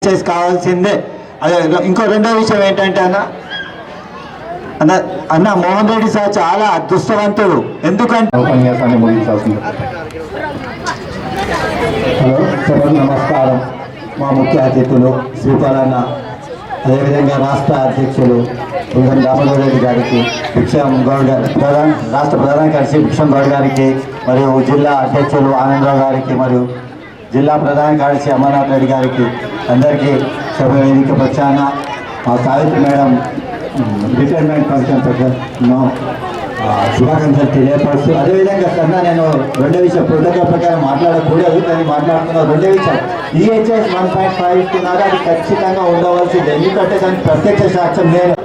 కావాల్సిందే. అదే ఇంకో రెండో విషయం ఏంటంటే అన్న మోహన్ రెడ్డి సార్ చాలా అదృష్టవంతుడు. ఎందుకంటే ఉపన్యాసాన్ని ముగించాల్సింది. హలో సార్, నమస్కారం. మా ముఖ్య అతిథులు శ్రీపాలన్న, అదేవిధంగా రాష్ట్ర అధ్యక్షులు దామోదర్ రెడ్డి గారికి, భిక్షం గౌడ్ గారి రాష్ట్ర ప్రధాన కార్యదర్శి భిక్షం గౌడ్ గారికి, మరియు జిల్లా అధ్యక్షులు ఆనందరావు గారికి, మరియు జిల్లా ప్రధాన కార్యదర్శి అమర్నాథ్ రెడ్డి గారికి, అందరికీ వేదిక పక్షాన మా సావిత్రి మేడం రిటైర్మెంట్ ఫంక్షన్ శుభాకాంక్షలు తెలియపరుస్తూ, అదేవిధంగా సన్న నేను రెండో విషయం ప్రోటోకాల్ ప్రకారం మాట్లాడకూడదు, కానీ మాట్లాడుతున్నా. రెండో విషయం ఈహెచ్ఎస్ 1.5 ఇస్తున్నారు, అది ఖచ్చితంగా ఉండవలసింది. ఎందుకంటే దానికి ప్రత్యక్ష సాక్ష్యం నేను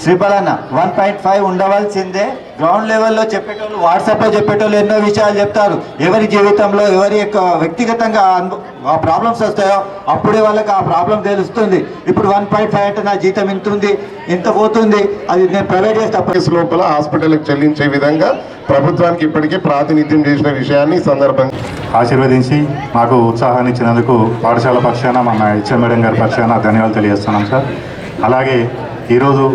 శ్రీపాలన్న 1.5 ఉండవలసిందే. గ్రౌండ్ లెవెల్లో చెప్పేటోళ్ళు, వాట్సాప్లో చెప్పేటోళ్ళు ఎన్నో విషయాలు చెప్తారు. ఎవరి జీవితంలో ఎవరి యొక్క వ్యక్తిగతంగా ఆ ప్రాబ్లమ్స్ వస్తాయో అప్పుడే వాళ్ళకి ఆ ప్రాబ్లం తెలుస్తుంది. ఇప్పుడు 1.5 అంటే నా జీతం ఇంత ఉంది, ఇంత పోతుంది, అది నేను ప్రైవేట్ చేస్తే లోపల హాస్పిటల్కి చెల్లించే విధంగా ప్రభుత్వానికి ఇప్పటికే ప్రాతినిధ్యం చేసిన విషయాన్ని సందర్భంగా ఆశీర్వదించి మాకు ఉత్సాహాన్ని ఇచ్చినందుకు పాఠశాల పక్షాన మన హెచ్ఎం మేడం గారి పక్షాన ధన్యవాదాలు తెలియజేస్తున్నాం సార్. అలాగే ఈరోజు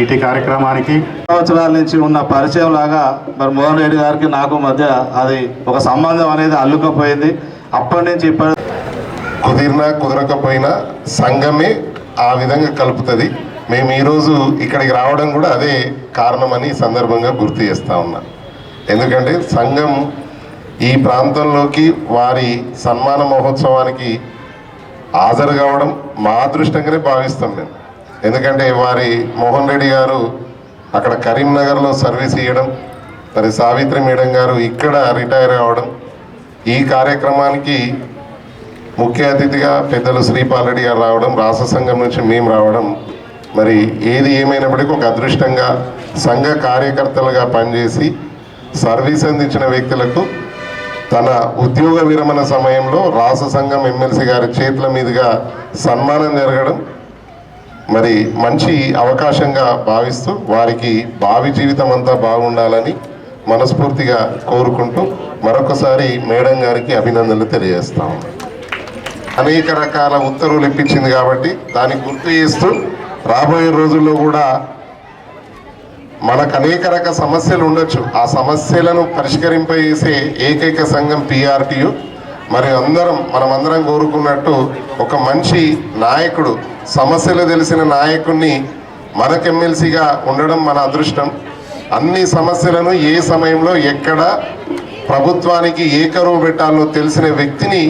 ఇటీ కార్యక్రమానికి సంవత్సరాల నుంచి ఉన్న పరిచయం లాగా మరి మోహన్ రెడ్డి గారికి నాకు మధ్య అది ఒక సంబంధం అనేది అల్లుకపోయింది. అప్పటి నుంచి ఇప్పటి కుదిరినా కుదరకపోయినా సంఘమే ఆ విధంగా కలుపుతుంది. మేము ఈరోజు ఇక్కడికి రావడం కూడా అదే కారణమని సందర్భంగా గుర్తు చేస్తూ ఉన్నా. ఎందుకంటే సంఘం ఈ ప్రాంతంలోకి వారి సన్మాన మహోత్సవానికి హాజరు కావడం మా అదృష్టంగానే భావిస్తాం మేము. ఎందుకంటే వారి మోహన్ రెడ్డి గారు అక్కడ కరీంనగర్లో సర్వీస్ ఇవ్వడం, మరి సావిత్రి మేడం గారు ఇక్కడ రిటైర్ అవ్వడం, ఈ కార్యక్రమానికి ముఖ్య అతిథిగా పెద్దలు శ్రీపాల్ రెడ్డి గారు రావడం, రాష్ట్ర సంఘం నుంచి మేము రావడం, మరి ఏది ఏమైనప్పటికీ ఒక అదృష్టంగా సంఘ కార్యకర్తలుగా పనిచేసి సర్వీస్ అందించిన వ్యక్తులకు తన ఉద్యోగ విరమణ సమయంలో రాష్ట్ర సంఘం ఎమ్మెల్సీ గారి చేతుల మీదుగా సన్మానం జరగడం మరి మంచి అవకాశంగా భావిస్తూ వారికి భావి జీవితం అంతా బాగుండాలని మనస్ఫూర్తిగా కోరుకుంటూ మరొకసారి మేడం గారికి అభినందనలు తెలియజేస్తాము. అనేక రకాల ఉత్తర్వులు ఇప్పించింది కాబట్టి దాన్ని గుర్తు చేస్తూ రాబోయే రోజుల్లో కూడా మనకు అనేక రకాల సమస్యలు ఉండొచ్చు. ఆ సమస్యలను పరిష్కరింపజేసే ఏకైక సంఘం PRTU. మరి మనమందరం కోరుకున్నట్టు ఒక మంచి నాయకుడు, సమస్యలు తెలిసిన నాయకుడిని మనకు ఎమ్మెల్సీగా ఉండడం మన అదృష్టం. అన్ని సమస్యలను ఏ సమయంలో ఎక్కడ ప్రభుత్వానికి ఏ కరువు పెట్టాలో తెలిసిన వ్యక్తిని,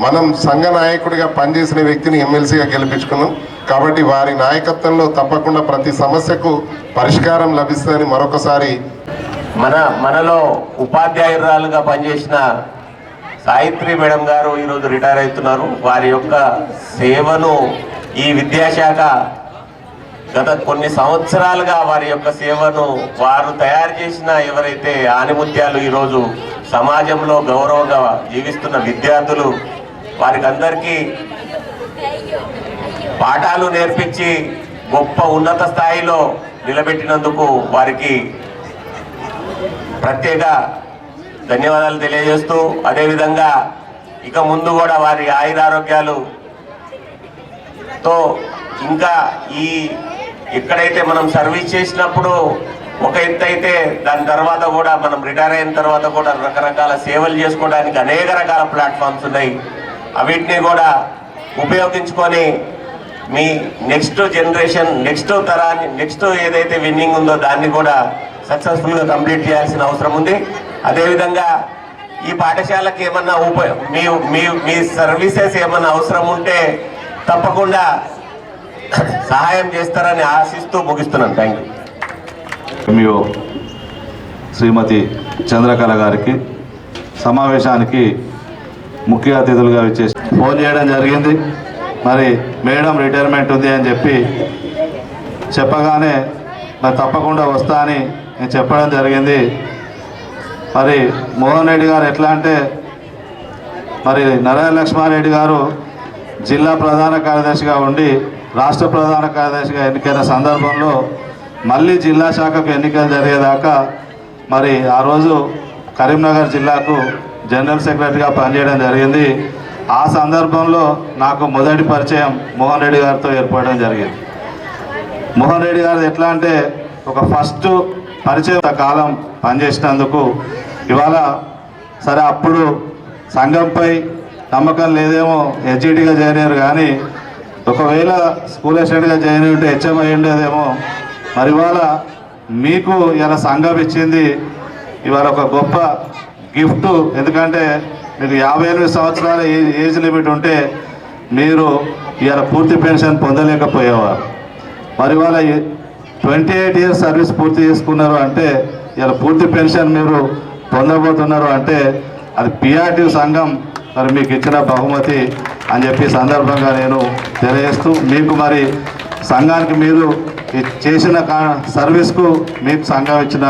మనం సంఘ నాయకుడిగా పనిచేసిన వ్యక్తిని ఎమ్మెల్సీగా గెలిపించుకున్నాం. కాబట్టి వారి నాయకత్వంలో తప్పకుండా ప్రతి సమస్యకు పరిష్కారం లభిస్తుందని మరొకసారి మనలో ఉపాధ్యాయురాలుగా పనిచేసిన సావిత్రి మేడం గారు ఈరోజు రిటైర్ అవుతున్నారు. వారి యొక్క సేవను ఈ విద్యాశాఖ గత కొన్ని సంవత్సరాలుగా వారి యొక్క సేవను వారు తయారు చేసిన ఎవరైతే ఆనిముత్యాలు ఈరోజు సమాజంలో గౌరవంగా జీవిస్తున్న విద్యార్థులు, వారికి అందరికీ పాఠాలు నేర్పించి గొప్ప ఉన్నత స్థాయిలో నిలబెట్టినందుకు వారికి ప్రత్యేక ధన్యవాదాలు తెలియజేస్తూ, అదేవిధంగా ఇక ముందు కూడా వారి ఆయురారోగ్యాలతో ఇంకా ఎక్కడైతే మనం సర్వీస్ చేసినప్పుడు ఒక ఎత్తు అయితే, దాని తర్వాత కూడా మనం రిటైర్ అయిన తర్వాత కూడా రకరకాల సేవలు చేసుకోవడానికి అనేక రకాల ప్లాట్ఫామ్స్ ఉన్నాయి. అవిటిని కూడా ఉపయోగించుకొని మీ నెక్స్ట్ జనరేషన్, నెక్స్ట్ తరాన్ని, నెక్స్ట్ ఏదైతే విన్నింగ్ ఉందో దాన్ని కూడా సక్సెస్ఫుల్గా కంప్లీట్ చేయాల్సిన అవసరం ఉంది. అదేవిధంగా ఈ పాఠశాలకి ఏమన్నా మీ సర్వీసెస్ ఏమన్నా అవసరం ఉంటే తప్పకుండా సహాయం చేస్తారని ఆశిస్తూ ముగిస్తున్నాను. Thank you. శ్రీమతి చంద్రకళ గారికి సమావేశానికి ముఖ్య అతిథులుగా వచ్చేసి ఫోన్ చేయడం జరిగింది. మరి మేడం రిటైర్మెంట్ ఉంది అని చెప్పగానే మరి తప్పకుండా వస్తా అని నేను చెప్పడం జరిగింది. మరి మోహన్ రెడ్డి గారు ఎట్లా అంటే, మరి నారాయణ లక్ష్మారెడ్డి గారు జిల్లా ప్రధాన కార్యదర్శిగా ఉండి రాష్ట్ర ప్రధాన కార్యదర్శిగా ఎన్నికైన సందర్భంలో మళ్ళీ జిల్లా శాఖకు ఎన్నికలు జరిగేదాకా మరి ఆ రోజు కరీంనగర్ జిల్లాకు జనరల్ సెక్రటరీగా పనిచేయడం జరిగింది. ఆ సందర్భంలో నాకు మొదటి పరిచయం మోహన్ రెడ్డి గారితో ఏర్పడడం జరిగింది. మోహన్ రెడ్డి గారు ఎట్లా అంటే ఒక ఫస్ట్ పరిచయం కాలం పనిచేసినందుకు ఇవాళ సరే అప్పుడు సంఘంపై నమ్మకం లేదేమో హెచ్ఈటీగా జాయిన్ అయ్యారు, కానీ ఒకవేళ స్కూల్ అసిస్టెంట్గా జాయిన్ అయ్యి హెచ్ఎం అయి ఉండేదేమో. మరి ఇవాళ మీకు ఇలా సంఘం ఇచ్చింది ఇవాళ ఒక గొప్ప గిఫ్ట్. ఎందుకంటే మీకు 58 సంవత్సరాల ఏజ్ లిమిట్ ఉంటే మీరు ఇవాళ పూర్తి పెన్షన్ పొందలేకపోయేవారు. మరి ఇవాళ 28 ఇయర్స్ సర్వీస్ పూర్తి చేసుకున్నారు అంటే ఇవాళ పూర్తి పెన్షన్ మీరు పొందబోతున్నారు అంటే అది పిఆర్టీ సంఘం మరి మీకు ఇచ్చిన బహుమతి అని చెప్పి సందర్భంగా నేను తెలియజేస్తూ, మీకు మరి సంఘానికి మీరు చేసిన సర్వీస్కు మీకు సంఘం ఇచ్చిన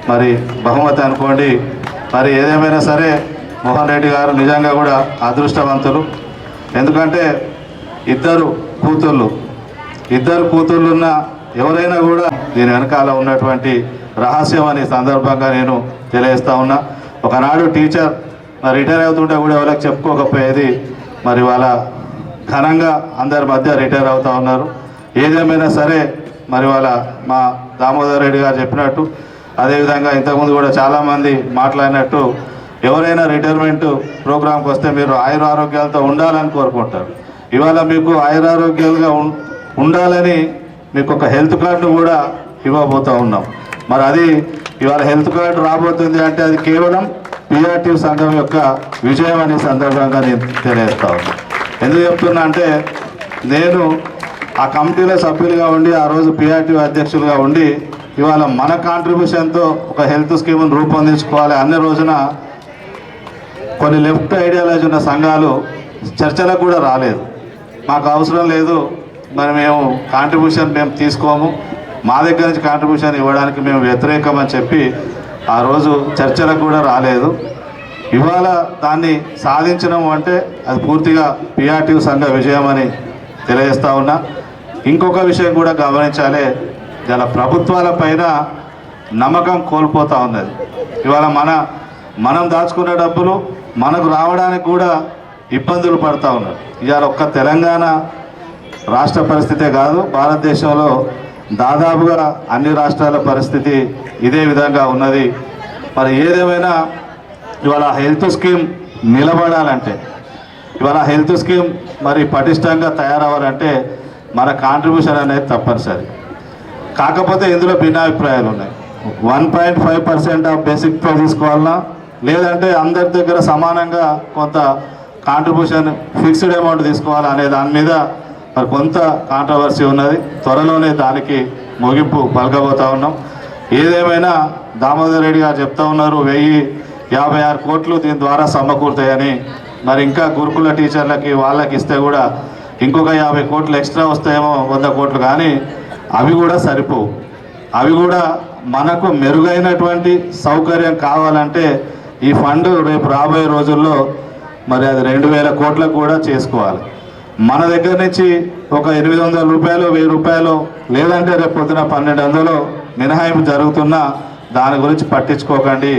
మరి బహుమతి అనుకోండి. మరి ఏదేమైనా సరే మోహన్ రెడ్డి గారు నిజంగా కూడా అదృష్టవంతులు. ఎందుకంటే ఇద్దరు కూతుళ్ళున్న ఎవరైనా కూడా దీని వెనకాల ఉన్నటువంటి రహస్యం అనే సందర్భంగా నేను తెలియజేస్తా ఉన్నా. ఒకనాడు టీచర్ రిటైర్ అవుతుంటే కూడా ఎవరికి చెప్పుకోకపోయేది, మరి వాళ్ళ ఘనంగా అందరి మధ్య రిటైర్ అవుతూ ఉన్నారు. ఏదేమైనా సరే మరి వాళ్ళ మా దామోదర్ రెడ్డి గారు చెప్పినట్టు, అదేవిధంగా ఇంతకుముందు కూడా చాలామంది మాట్లాడినట్టు, ఎవరైనా రిటైర్మెంట్ ప్రోగ్రాంకి వస్తే మీరు ఆయురారోగ్యాలతో ఉండాలని కోరుకుంటారు. ఇవాళ మీకు ఆయురారోగ్యాలుగా ఉండాలని మీకు ఒక హెల్త్ కార్డు కూడా ఇవ్వబోతూ ఉన్నాం. మరి అది ఇవాళ హెల్త్ కార్డు రాబోతుంది అంటే అది కేవలం పిఆర్టీ సంఘం యొక్క విజయం అనే సందర్భంగా నేను తెలియజేస్తా ఉన్నాను. ఎందుకు చెప్తున్నా అంటే నేను ఆ కమిటీలో సభ్యులుగా ఉండి ఆ రోజు పిఆర్టీ అధ్యక్షులుగా ఉండి ఇవాళ మన కాంట్రిబ్యూషన్తో ఒక హెల్త్ స్కీమ్ను రూపొందించుకోవాలి అనే రోజున కొన్ని లెఫ్ట్ ఐడియాలజీ ఉన్న సంఘాలు చర్చలకు కూడా రాలేదు. మాకు అవసరం లేదు, మరి మేము కాంట్రిబ్యూషన్ మేము తీసుకోము, మా దగ్గర నుంచి కాంట్రిబ్యూషన్ ఇవ్వడానికి మేము వ్యతిరేకం అని చెప్పి ఆ రోజు చర్చలకు కూడా రాలేదు. ఇవాళ దాన్ని సాధించడం అంటే అది పూర్తిగా పిఆర్టీ సంఘ విజయం అని తెలియజేస్తా ఉన్నా. ఇంకొక విషయం కూడా గమనించాలి, ఇలా ప్రభుత్వాల పైన నమ్మకం కోల్పోతూ ఉన్నది. ఇవాళ మనం దాచుకున్న డబ్బులు మనకు రావడానికి కూడా ఇబ్బందులు పడుతూ ఉన్నారు. ఇవాళ ఒక్క తెలంగాణ రాష్ట్ర పరిస్థితే కాదు, భారతదేశంలో దాదాపుగా అన్ని రాష్ట్రాల పరిస్థితి ఇదే విధంగా ఉన్నది. మరి ఏదేమైనా ఇవాళ హెల్త్ స్కీమ్ నిలబడాలంటే, ఇవాళ హెల్త్ స్కీమ్ మరి పటిష్టంగా తయారవ్వాలంటే మన కాంట్రిబ్యూషన్ అనేది తప్పనిసరి. కాకపోతే ఇందులో భిన్నాభిప్రాయాలు ఉన్నాయి. 1.5% ఆఫ్ బేసిక్ పే తీసుకోవాలన్నా, లేదంటే అందరి దగ్గర సమానంగా కొంత కాంట్రిబ్యూషన్ ఫిక్స్డ్ అమౌంట్ తీసుకోవాలా అనే దాని మీద మరి కొంత కాంట్రవర్సీ ఉన్నది. త్వరలోనే దానికి ముగింపు పలకబోతా ఉన్నాం. ఏదేమైనా దామోదర్ రెడ్డి గారు చెప్తా ఉన్నారు 1056 కోట్లు దీని ద్వారా సమకూరుతాయని. మరి ఇంకా గురుకుల టీచర్లకి వాళ్ళకి ఇస్తే కూడా ఇంకొక 50 కోట్లు ఎక్స్ట్రా వస్తాయేమో, 100 కోట్లు, కానీ అవి కూడా సరిపోవు. అవి కూడా మనకు మెరుగైనటువంటి సౌకర్యం కావాలంటే ఈ ఫండ్ రేపు రాబోయే రోజుల్లో మరి అది 2000 కోట్లకు కూడా చేసుకోవాలి. మన దగ్గర నుంచి ఒక 800 రూపాయలు 1000 రూపాయలు లేదంటే రేపు పొద్దున 1200 మినహాయింపు జరుగుతున్నా దాని గురించి పట్టించుకోకండి.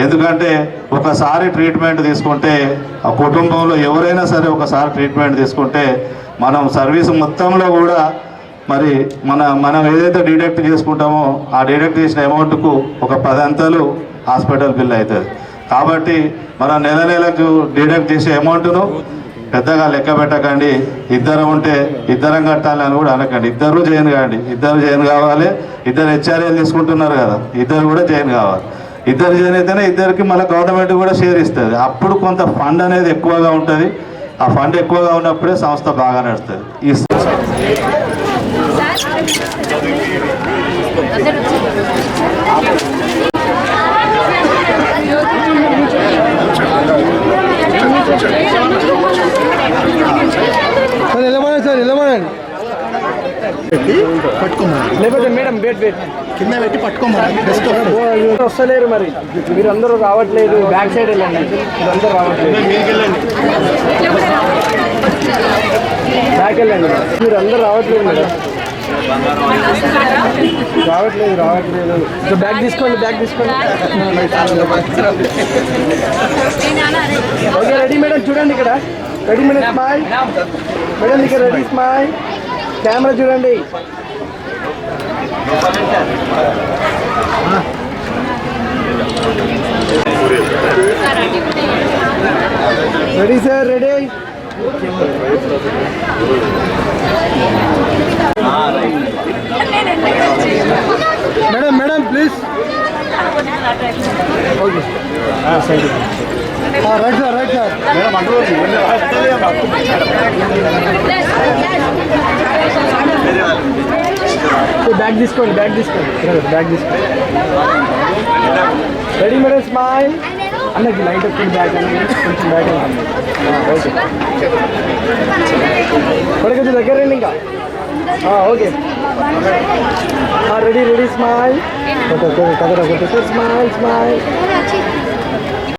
ఎందుకంటే ఒకసారి ట్రీట్మెంట్ తీసుకుంటే ఆ కుటుంబంలో ఎవరైనా సరే ఒకసారి ట్రీట్మెంట్ తీసుకుంటే మనం సర్వీస్ మొత్తంలో కూడా మరి మనం ఏదైతే డిడక్ట్ చేసుకుంటామో ఆ డిడక్ట్ చేసిన అమౌంట్కు ఒక 10 అంతలు హాస్పిటల్ బిల్ అవుతుంది. కాబట్టి మనం నెలకు డిడక్ట్ చేసే అమౌంట్ను పెద్దగా లెక్క పెట్టకండి. ఇద్దరు ఉంటే ఇద్దరం కట్టాలని కూడా అనకండి. ఇద్దరు జాయిన్ కాండి, ఇద్దరు జాయిన్ కావాలి. ఇద్దరు హెచ్ఆర్ఏలు తీసుకుంటున్నారు కదా, ఇద్దరు కూడా జాయిన్ కావాలి. ఇద్దరు జాయిన్ అయితేనే ఇద్దరికి మళ్ళీ గవర్నమెంట్ కూడా షేర్ ఇస్తుంది. అప్పుడు కొంత ఫండ్ అనేది ఎక్కువగా ఉంటుంది. ఆ ఫండ్ ఎక్కువగా ఉన్నప్పుడే సంస్థ బాగా నడుస్తుంది. ఈ లేకపోతే మేడం బెడ్ కింద పెట్టి పట్టుకోమని వస్తలేరు. మరి మీరు అందరూ రావట్లేదు, బ్యాక్ సైడ్ వెళ్ళండి. మీరు అందరూ రావట్లేదు, బ్యాక్ వెళ్ళండి. మీరు అందరూ రావట్లేదు మేడం. రావట్లేదు సో బ్యాగ్ తీసుకోండి ఓకే రెడీ మేడం చూడండి ఇక్కడ రెడీ మేడం స్మైల్ మేడం ఇక్కడ రెడీ స్మైల్ కెమెరా చూడండి ready sir ready madam please okay right sir bag తీసుకోండి రెడీ మేడం స్మైల్ అన్నకి లైట్ వచ్చింది బ్యాగ్ కొంచెం బ్యాగ్ ఓకే కొంచెం దగ్గర రండి ఇంకా ఓకే రెడీ స్మైల్ స్మైల్